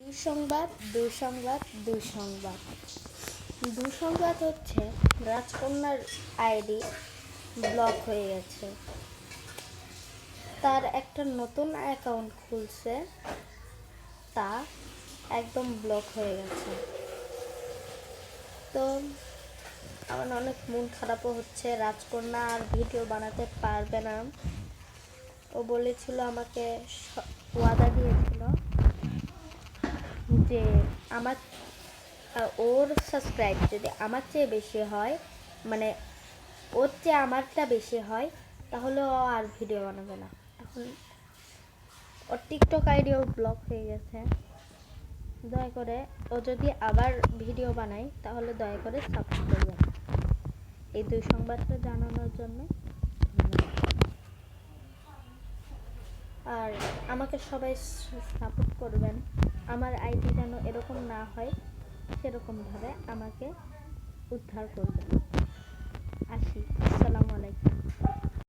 দুঃসংবাদ দুঃসংবাদ দুঃসংবাদ দুঃসংবাদ হচ্ছে রাজকন্যার আইডি ব্লক হয়ে গেছে। তার একটা নতুন অ্যাকাউন্ট খুলছে, তা একদম ব্লক হয়ে গেছে। তো আমার অনেক মন খারাপও হচ্ছে। রাজকন্যা আর ভিডিও বানাতে পারবে না। ও বলেছিল, আমাকে ওয়াদা দিয়েছিল যে ওর সাবস্ক্রাইব যদি আমার চেয়ে বেশি হয়, মানে ওর চেয়ে আমারটা বেশি হয়, তাহলে ও আর ভিডিও বানাবে না। এখন ওর টিকটক আইডিও ব্লক হয়ে গেছে। দয়া করে ও যদি আবার ভিডিও বানায়, তাহলে দয়া করে সাপোর্ট করবেন। এই দুই সংবাদটা জানানোর জন্য আর আমাকে সবাই সাপোর্ট করবেন। আমার আইডি যেন এরকম না হয়, সেরকমভাবে আমাকে উদ্ধার করবেন।